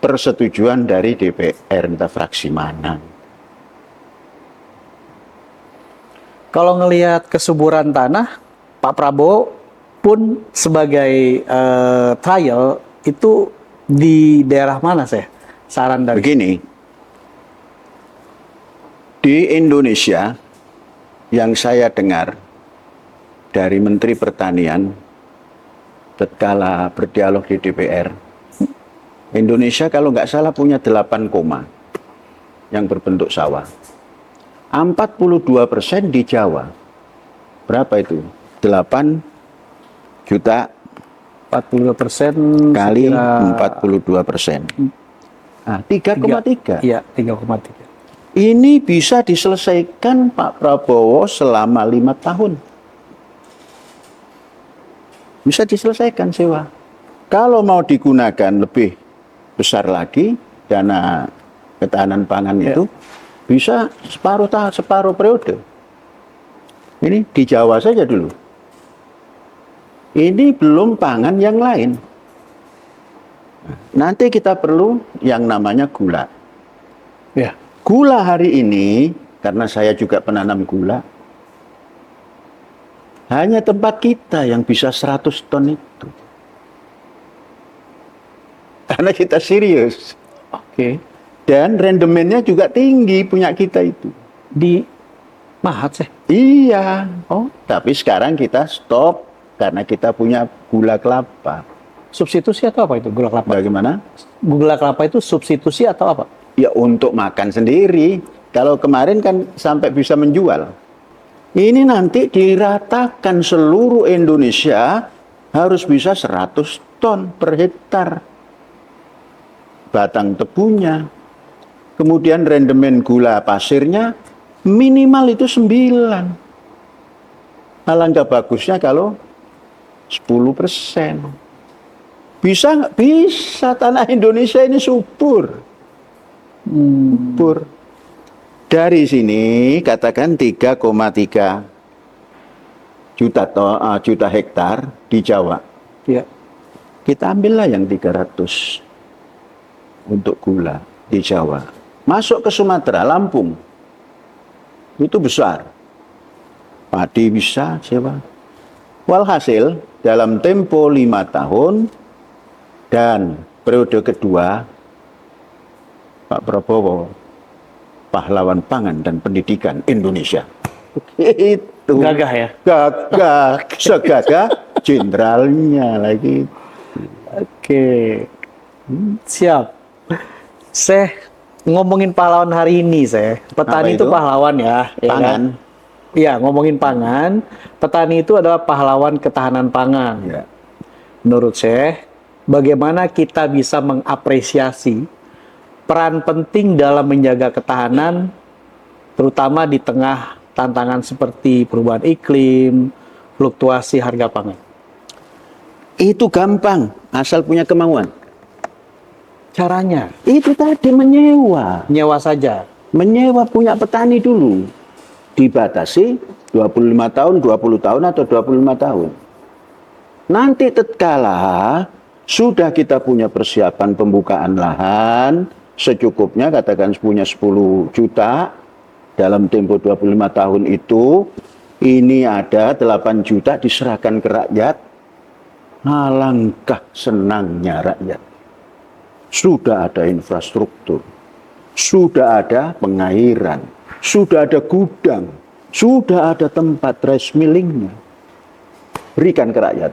persetujuan dari DPR, entah fraksi mana. Kalau ngelihat kesuburan tanah, Pak Prabowo pun sebagai trial itu di daerah mana saya? Saran dari Begini, di Indonesia yang saya dengar dari Menteri Pertanian tatkala berdialog di DPR, Indonesia kalau nggak salah punya 8 koma yang berbentuk sawah. 42% di Jawa. Berapa itu? 8 juta 42% kali sekira 42%. Nah, 3,3. Iya, 3,3. Ini bisa diselesaikan Pak Prabowo selama 5 tahun. Bisa diselesaikan sewa. Kalau mau digunakan lebih besar lagi dana ketahanan pangan itu, bisa separuh periode. Ini di Jawa saja dulu. Ini belum pangan yang lain. Nanti kita perlu yang namanya gula. Ya. Gula hari ini, karena saya juga penanam gula, hanya tempat kita yang bisa 100 ton itu. Karena kita serius. Oke. Dan rendemennya juga tinggi punya kita itu. Di Mahat sih. Iya. Oh, tapi sekarang kita stop karena kita punya gula kelapa. Substitusi atau apa itu gula kelapa? Bagaimana? Gula kelapa itu substitusi atau apa? Ya untuk makan sendiri. Kalau kemarin kan sampai bisa menjual. Ini nanti diratakan seluruh Indonesia harus bisa 100 ton per hektar. Batang tebunya. Kemudian rendemen gula pasirnya minimal itu 9. Alangkah bagusnya kalau 10%. Bisa nggak? Bisa, tanah Indonesia ini subur. Subur. Dari sini katakan 3,3 juta hektar di Jawa. Iya. Kita ambillah yang 300 untuk gula di Jawa. Masuk ke Sumatera, Lampung. Itu besar. Padi bisa sewa. Walhasil dalam tempo 5 tahun dan periode kedua Pak Prabowo pahlawan pangan dan pendidikan Indonesia. Itu Gagah ya. gagah, segagah jenderalnya lagi. Oke. Siap. Saya ngomongin pahlawan hari ini, saya. Petani Apa itu itu? pahlawan ya. Ya Pangan. kan? Iya, ngomongin pangan. Petani itu adalah pahlawan ketahanan pangan. Ya. Menurut saya, bagaimana kita bisa mengapresiasi peran penting dalam menjaga ketahanan, terutama di tengah tantangan seperti perubahan iklim, fluktuasi harga pangan. Itu gampang, asal punya kemauan. Caranya, Itu tadi menyewa. nyewa saja. Menyewa punya petani dulu. Dibatasi 25 tahun, 20 tahun atau 25 tahun. Nanti tatkala sudah kita punya persiapan pembukaan lahan, secukupnya katakan punya 10 juta, dalam tempo 25 tahun itu, ini ada 8 juta diserahkan ke rakyat. Alangkah senangnya rakyat. Sudah ada infrastruktur, sudah ada pengairan, sudah ada gudang, sudah ada tempat rice millingnya. berikan ke rakyat.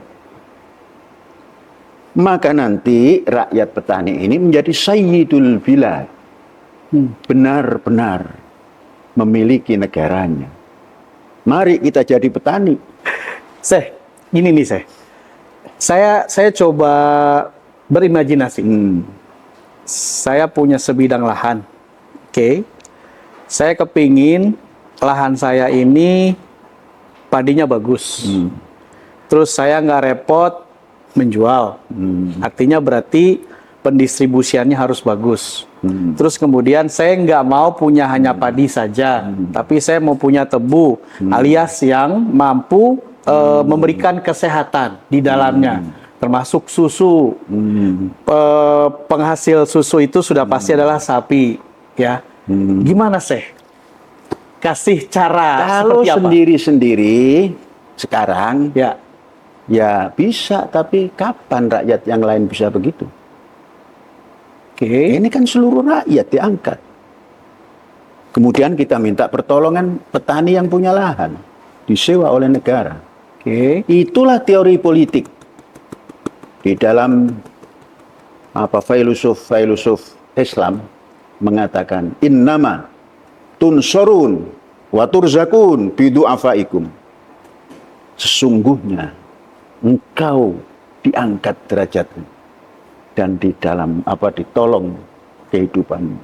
Maka nanti rakyat petani ini menjadi sayyidul bilad. Benar-benar memiliki negaranya. Mari kita jadi petani. Syekh, gini nih Syekh. Saya coba berimajinasi. Saya punya sebidang lahan. Oke. Saya kepingin lahan saya ini padinya bagus. Terus saya nggak repot menjual. Artinya berarti pendistribusiannya harus bagus. Terus kemudian saya nggak mau punya hanya padi saja, tapi saya mau punya tebu, alias yang mampu memberikan kesehatan di dalamnya, termasuk susu. Penghasil susu itu sudah pasti adalah sapi, ya. Gimana sih? Kasih cara Kalau seperti apa? sendiri-sendiri sekarang, Ya, ya bisa, tapi kapan rakyat yang lain bisa begitu? oke. Ini kan seluruh rakyat diangkat. Kemudian kita minta pertolongan petani yang punya lahan, disewa oleh negara. Oke. Itulah teori politik. Di dalam filosof Islam mengatakan innama tunsorun wa turzakun bidu'afaikum. Sesungguhnya engkau diangkat derajatmu dan di dalam ditolong kehidupanmu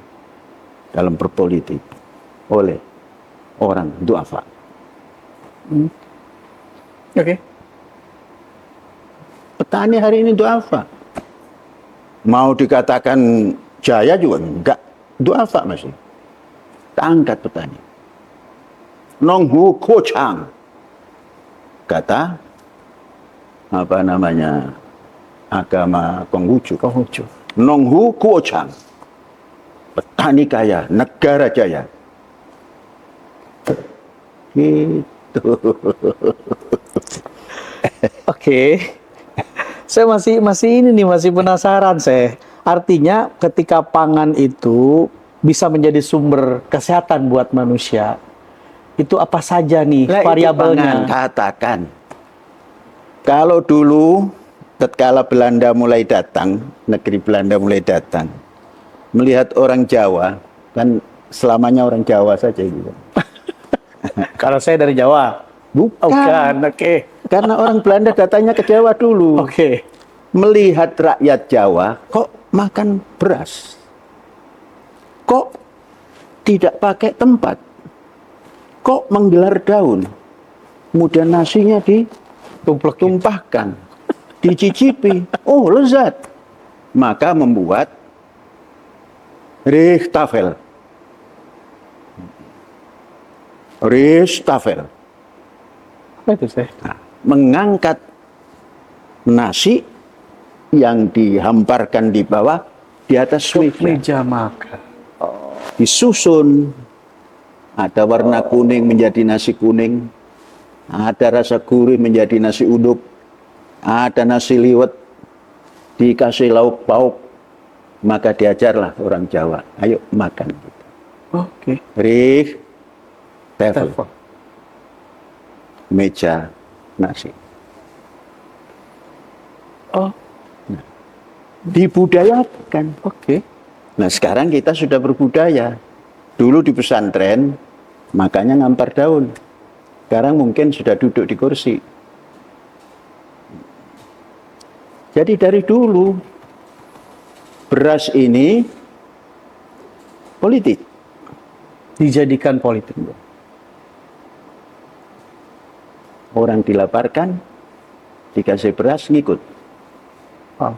dalam berpolitik oleh orang du'afa. Oke. Petani hari ini du'afa. Mau dikatakan jaya juga enggak, du'afa masih. Angkat petani. Nonghu kochang. Kata agama Konghucu. Nonghu kochang. Petani kaya, negara jaya. Gitu. Oke. Saya masih penasaran saya. Artinya ketika pangan itu bisa menjadi sumber kesehatan buat manusia, itu apa saja nih Lah, variabelnya? itu katakan. Kalau dulu tatkala Belanda mulai datang, negeri Belanda mulai datang, melihat orang Jawa, kan selamanya orang Jawa saja gitu. Kalau saya dari Jawa. Bukan, oke. Karena orang Belanda datangnya ke Jawa dulu. Oke. Melihat rakyat Jawa, kok makan beras? Kok tidak pakai tempat? Kok menggelar daun? Kemudian nasinya ditumpahkan, dicicipi. Oh, lezat. Maka membuat Richtafel. Apa itu saya? Mengangkat nasi yang dihamparkan di bawah di atas Meja makan. disusun, ada warna kuning menjadi nasi kuning, ada rasa gurih menjadi nasi uduk, ada nasi liwet dikasih lauk pauk, maka diajarlah orang Jawa, ayo makan gitu. Oke. Tefel. Meja nasi. Oh, Dibudayakan. oke. Nah sekarang kita sudah berbudaya. Dulu di pesantren, makanya ngampar daun. Sekarang mungkin sudah duduk di kursi. Jadi dari dulu, beras ini politik. Dijadikan politik. Orang dilaparkan, dikasih beras, ngikut. Oh.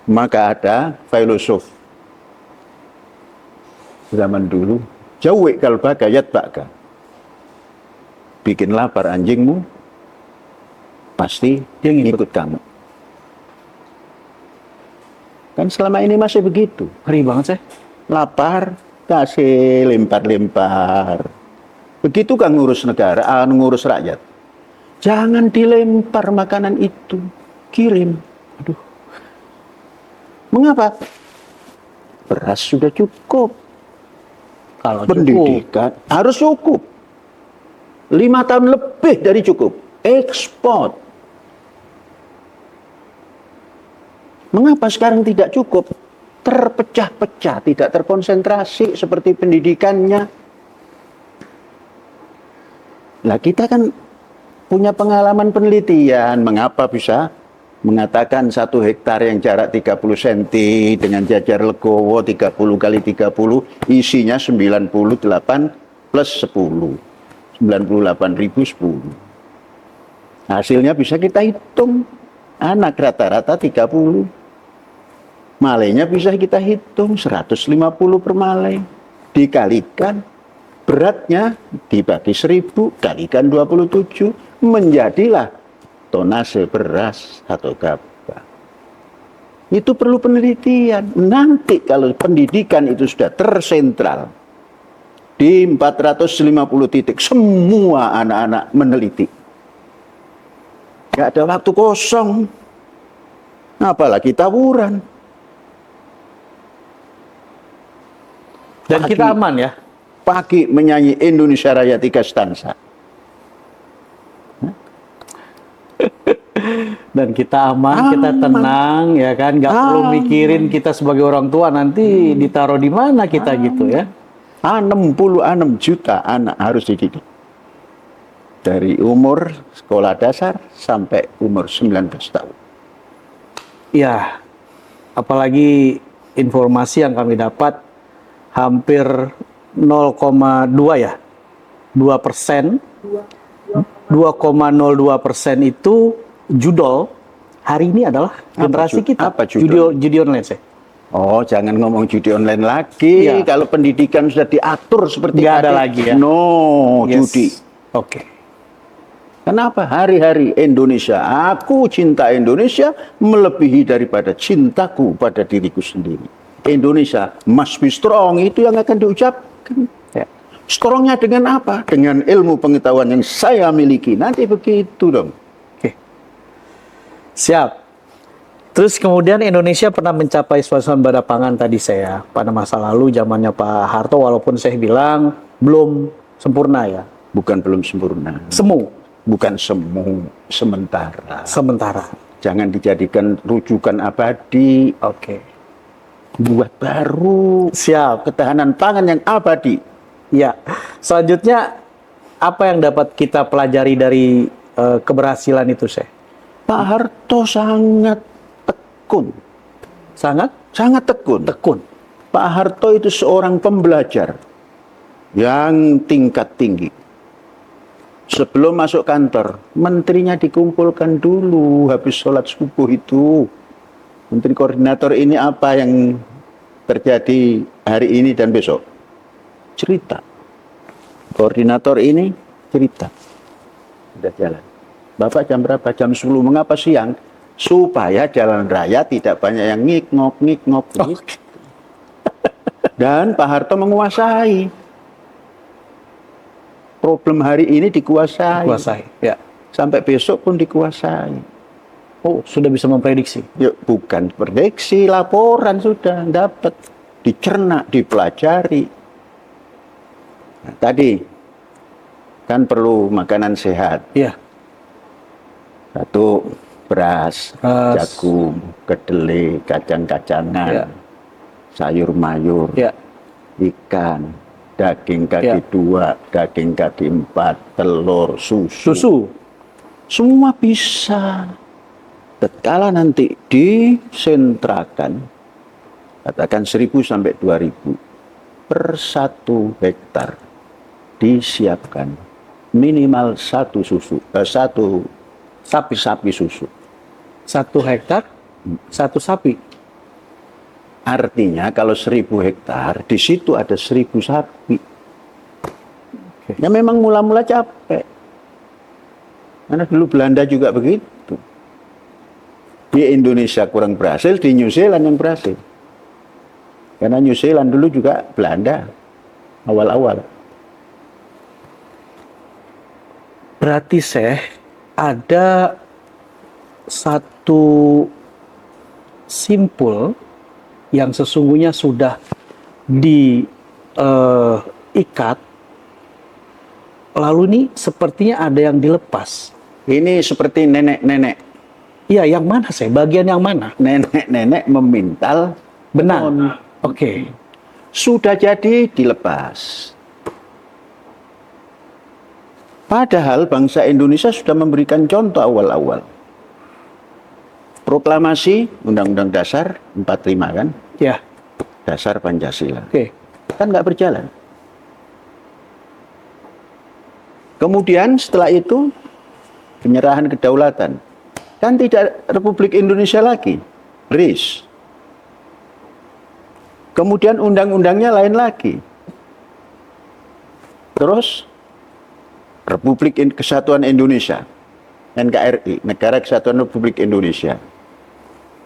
Maka ada filosof zaman dulu, jawik kalbaka yatba'ka. Bikin lapar anjingmu, pasti Dia ngikut kamu. Kan selama ini masih begitu. Ngeri banget saya. Lapar, kasih lempar-lempar. Begitu kan ngurus negara, ngurus rakyat. Jangan dilempar makanan itu, kirim. Aduh. Mengapa? Beras sudah cukup. Kalau cukup. Pendidikan harus cukup. 5 tahun lebih dari cukup. ekspor. Mengapa sekarang tidak cukup? Terpecah-pecah, tidak terkonsentrasi seperti pendidikannya. Nah, kita kan punya pengalaman penelitian, mengapa bisa mengatakan 1 hektar yang jarak 30 cm dengan jajar legowo 30 kali 30 isinya 98 plus 10. 98.010. Hasilnya bisa kita hitung. Anak rata-rata 30. Malainya bisa kita hitung 150 per malai. Dikalikan beratnya dibagi 1000 kalikan 27 menjadilah tonase beras atau gabah. Itu perlu penelitian. Nanti kalau pendidikan itu sudah tersentral di 450 titik, semua anak-anak meneliti. Gak ada waktu kosong. Apalagi tawuran. Dan kita aman ya. Pagi menyanyi Indonesia Raya 3 stanza. Dan kita aman, kita tenang, ya kan? Nggak perlu mikirin kita sebagai orang tua nanti ditaruh di mana kita gitu ya. 66 juta anak harus dididik. Dari umur sekolah dasar sampai umur 19 tahun. Ya, apalagi informasi yang kami dapat hampir 0,2 ya, 2%, 2,02% itu judol hari ini adalah generasi kita. Apa judul? Judi online saya. Oh, jangan ngomong judi online lagi. Ya. Kalau pendidikan sudah diatur seperti Nggak ada tadi. lagi ya. No, Yes. judi. Oke. Kenapa hari-hari Indonesia, aku cinta Indonesia melebihi daripada cintaku pada diriku sendiri. Indonesia must be strong, itu yang akan diucapkan. Ya. Strongnya dengan apa? Dengan ilmu pengetahuan yang saya miliki. Nanti begitu dong. Oke. Siap. Terus kemudian Indonesia pernah mencapai swasembada pangan tadi saya pada masa lalu zamannya Pak Harto, walaupun saya bilang belum sempurna ya. Bukan belum sempurna. Semu. Bukan semu, sementara. Sementara. Jangan dijadikan rujukan abadi. Oke. Buat baru Siap. ketahanan pangan yang abadi. Ya. Selanjutnya apa yang dapat kita pelajari dari keberhasilan itu, saya? Pak Harto sangat tekun. Sangat Sangat tekun. tekun. Pak Harto itu seorang pembelajar yang tingkat tinggi. Sebelum masuk kantor, menterinya dikumpulkan dulu habis sholat subuh itu. Menteri koordinator ini apa yang terjadi hari ini dan besok? Cerita. Koordinator ini cerita. Sudah jalan. Bapak jam berapa? Jam 10. Mengapa siang? Supaya jalan raya tidak banyak yang ngik-ngok. Dan Pak Harto menguasai. Problem hari ini dikuasai. Kuasai. Ya. Sampai besok pun dikuasai. Oh, sudah bisa memprediksi. Yuk, bukan prediksi, laporan sudah dapat. Dicerna, dipelajari. Nah, tadi kan perlu makanan sehat. Iya. Satu, beras, jagung, kedelai, kacang-kacangan, Ya. sayur mayur, Ya. ikan, daging kaki Ya. 2, daging kaki 4, telur, susu. Susu. Semua bisa. Tatkala nanti disentrakan, katakan 1.000 sampai 2.000 per 1 hektar disiapkan minimal satu sapi susu. 1 hektar, 1 sapi. Artinya kalau 1.000 hektar, di situ ada 1.000 sapi. Ya memang mula-mula capek. Karena dulu Belanda juga begitu. Di Indonesia kurang berhasil, di New Zealand yang berhasil. Karena New Zealand dulu juga Belanda awal-awal. Berarti ada satu simpul yang sesungguhnya sudah diikat, lalu ini sepertinya ada yang dilepas, Ini seperti nenek-nenek. Iya, yang mana Syekh? Bagian yang mana? Nenek-nenek memintal Benang. tenun. Oke. Sudah jadi dilepas. Padahal bangsa Indonesia sudah memberikan contoh awal-awal. Proklamasi Undang-Undang Dasar 45 kan? Ya. Dasar Pancasila. Oke. Kan nggak berjalan. Kemudian setelah itu penyerahan kedaulatan. Kan tidak Republik Indonesia lagi. RIS. Kemudian undang-undangnya lain lagi. Terus Kesatuan Indonesia, NKRI, Negara Kesatuan Republik Indonesia.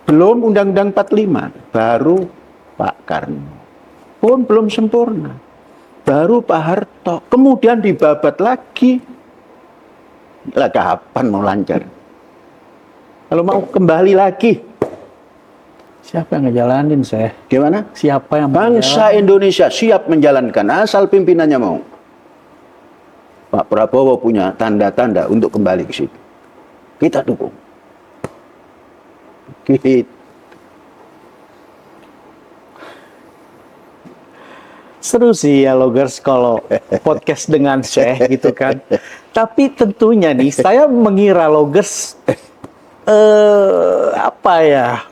Belum Undang-Undang 45, baru Pak Karno. Pun belum sempurna. Baru Pak Harto. Kemudian dibabat lagi. Lah kapan mau lancar? Kalau mau kembali lagi. Siapa yang ngejalanin, Syekh? Gimana? Siapa yang Bangsa Indonesia siap menjalankan asal pimpinannya mau. Pak Prabowo punya tanda-tanda untuk kembali ke situ. Kita dukung. Gitu. Seru sih ya Logers kalau podcast dengan Syekh gitu kan. Tapi tentunya nih saya mengira Logers apa ya?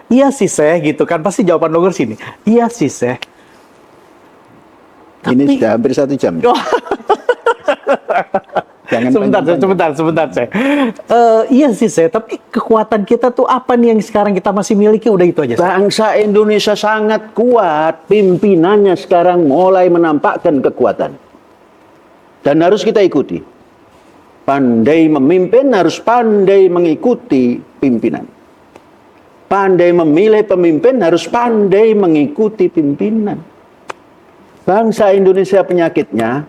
Iya sih Syekh gitu kan. Pasti jawaban Logers ini. Iya sih Syekh. Ini sudah hampir 1 jam. Jangan sebentar Syekh. Iya sih Syekh, tapi kekuatan kita tuh apa nih yang sekarang kita masih miliki? Udah itu aja Syekh. Bangsa Indonesia sangat kuat, pimpinannya sekarang mulai menampakkan kekuatan. Dan harus kita ikuti. Pandai memimpin harus pandai mengikuti pimpinan. Pandai memilih pemimpin harus pandai mengikuti pimpinan. Bangsa Indonesia penyakitnya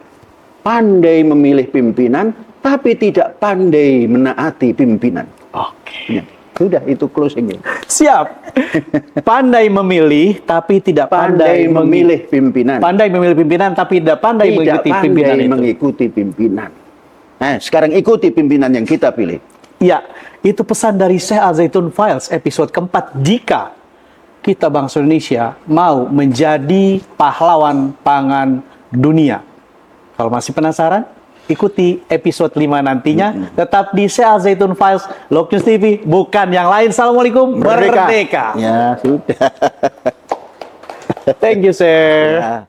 pandai memilih pimpinan, tapi tidak pandai menaati pimpinan. Oke. Ya, sudah itu closingnya. Siap. Pandai memilih, tapi tidak Pandai memilih pimpinan. Pandai memilih pimpinan, tapi tidak pandai mengikuti pimpinan itu. Mengikuti pimpinan. Nah, sekarang ikuti pimpinan yang kita pilih. Ya, itu pesan dari Syekh Al Zaitun Files episode keempat. Jika kita bangsa Indonesia mau menjadi pahlawan pangan dunia. Kalau masih penasaran, ikuti episode 5 nantinya. Tetap di Syekh Al Zaitun Files, Log News TV, bukan yang lain. Assalamualaikum, merdeka. Ya, sudah. Thank you, Syekh. Ya.